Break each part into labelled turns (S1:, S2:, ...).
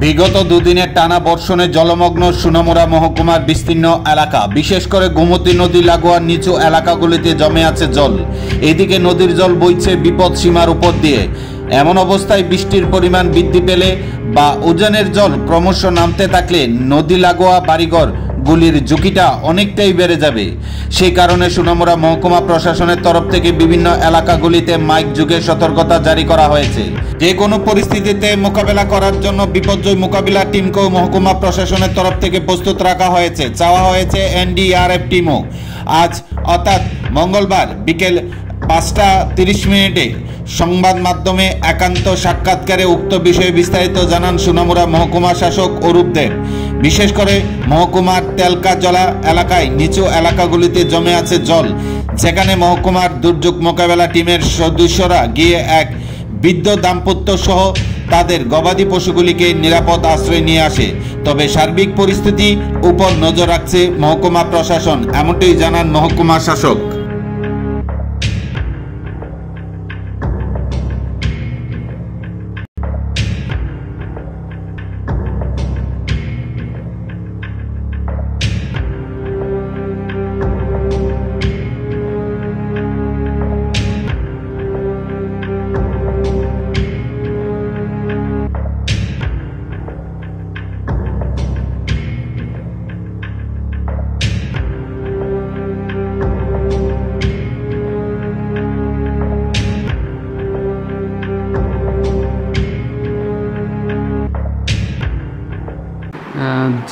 S1: বিগত দুদিনের টানা বর্ষণে জলমগ্ন সোনামুড়া মহকুমার বিস্তীর্ণ এলাকা, বিশেষ করে গোমতী নদী লাগোয়া নিচু এলাকাগুলিতে জমে আছে জল। এদিকে নদীর জল বইছে বিপদ সীমার উপর দিয়ে। এমন অবস্থায় বৃষ্টির পরিমাণ বৃদ্ধি পেলে বা উজানের জল ক্রমশ নামতে থাকলে নদী লাগোয়া বাড়িঘর গুলির ঝুঁকিটা অনেকটাই বেড়ে যাবে। সেই কারণে সোনামুড়া মহকুমা প্রশাসনের তরফ থেকে বিভিন্ন এলাকাগুলিতে মাইক যুগে সতর্কতা জারি করা হয়েছে। যে কোনো পরিস্থিতিতে মোকাবেলা করার জন্য বিপর্যয় মোকাবিলা টিমকেও মহকুমা প্রশাসনের তরফ থেকে প্রস্তুত রাখা হয়েছে। চাওয়া হয়েছে এনডিআরএফ টিমও। আজ অর্থাৎ মঙ্গলবার বিকেল 5:30 সংবাদ মাধ্যমে একান্ত সাক্ষাৎকারে উক্ত বিষয়ে বিস্তারিত জানান সোনামুড়া মহকুমা শাসক অরূপ দেব। বিশেষ করে মহকুমার তেলকাজলা এলাকায় নিচু এলাকাগুলিতে জমে আছে জল, যেখানে মহকুমার দুর্যোগ মোকাবেলা টিমের সদস্যরা গিয়ে এক বৃদ্ধ দাম্পত্য সহ তাদের গবাদি পশুগুলিকে নিরাপদ আশ্রয় নিয়ে আসে। তবে সার্বিক পরিস্থিতি উপর নজর রাখছে মহকুমা প্রশাসন, এমনটাই জানান মহকুমা শাসক।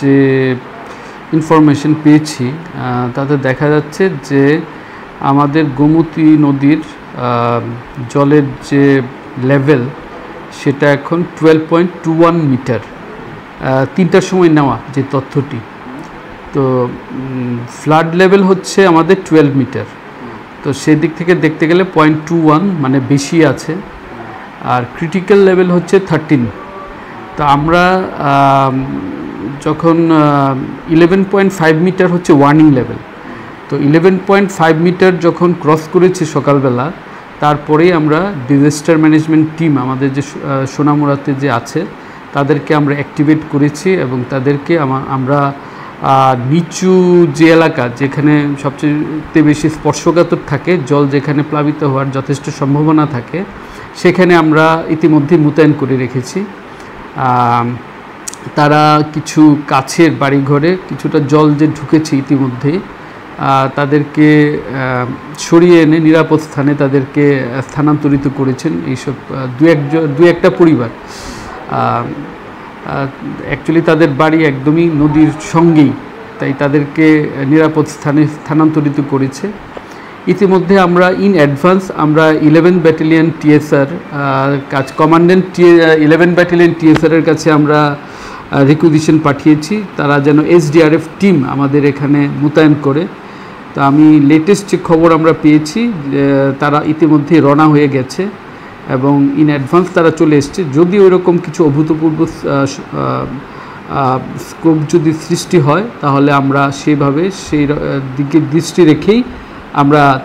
S2: যে ইনফরমেশন পেয়েছি তাতে দেখা যাচ্ছে যে আমাদের গোমতী নদীর জলের যে লেভেল সেটা এখন 12.21 মিটার। 3টার সময় নেওয়া যে তথ্যটি, তো ফ্লাড লেভেল হচ্ছে আমাদের 12 মিটার। তো সেদিক থেকে দেখতে গেলে 0.21 মানে বেশি আছে, আর ক্রিটিক্যাল লেভেল হচ্ছে 13। তো আমরা যখন 11.5 মিটার হচ্ছে ওয়ার্নিং লেভেল, তো 11.5 মিটার যখন ক্রস করেছি সকালবেলা, তারপরেই আমরা ডিজাস্টার ম্যানেজমেন্ট টিম আমাদের যে সোনামুড়াতে যে আছে তাদেরকে আমরা অ্যাক্টিভেট করেছি এবং তাদেরকে আমরা নিচু যে এলাকা যেখানে সবচেয়ে বেশি স্পর্শকাতর থাকে, জল যেখানে প্লাবিত হওয়ার যথেষ্ট সম্ভাবনা থাকে, সেখানে আমরা ইতিমধ্যে মোতায়েন করে রেখেছি। তারা কিছু কাছের বাড়িঘরে কিছুটা জল যে ঢুকেছে ইতিমধ্যে, তাদেরকে সরিয়ে এনে নিরাপদ স্থানে তাদেরকে স্থানান্তরিত করেছেন এইসব দু একটা পরিবার। অ্যাকচুয়ালি তাদের বাড়ি একদমই নদীর সঙ্গেই, তাই তাদেরকে নিরাপদ স্থানে স্থানান্তরিত করেছে। ইতিমধ্যে আমরা ইন অ্যাডভান্স আমরা 11 ব্যাটালিয়ন টিএসআর কমান্ড্যান্ট 11 ব্যাটালিয়ন টিএসআরের কাছে আমরা রিকুইজিশন পাঠিয়েছি তারা যেন এসডিআরএফ টিম আমাদের এখানে মোতায়েন করে। তো আমি লেটেস্ট যে খবর আমরা পেয়েছি তারা ইতিমধ্যে রওনা হয়ে গেছে এবং ইন অ্যাডভান্স তারা চলে এসছে। যদি ওইরকম কিছু অভূতপূর্ব স্কোপ যদি সৃষ্টি হয় তাহলে আমরা সেইভাবে সেই দিকে দৃষ্টি রেখেই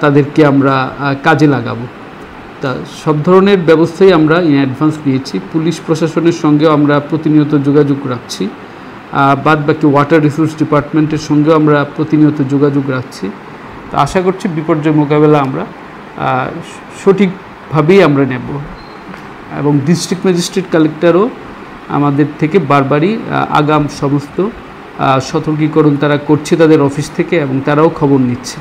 S2: তাদেরকে আমরা কাজে লাগাবো। তা সব ধরনের ব্যবস্থাই আমরা ইন অ্যাডভান্স নিয়েছি। পুলিশ প্রশাসনের সঙ্গেও আমরা প্রতিনিয়ত যোগাযোগ রাখছি, বাদ বাকি ওয়াটার রিসোর্স ডিপার্টমেন্টের সঙ্গেও আমরা প্রতিনিয়ত যোগাযোগ রাখছি। তো আশা করছি বিপর্যয় মোকাবেলা আমরা সঠিকভাবেই আমরা নেব এবং ডিস্ট্রিক্ট ম্যাজিস্ট্রেট কালেক্টরও আমাদের থেকে বারবারই আগাম সমস্ত সতর্কীকরণ তারা করছে তাদের অফিস থেকে এবং তারাও খবর নিচ্ছে।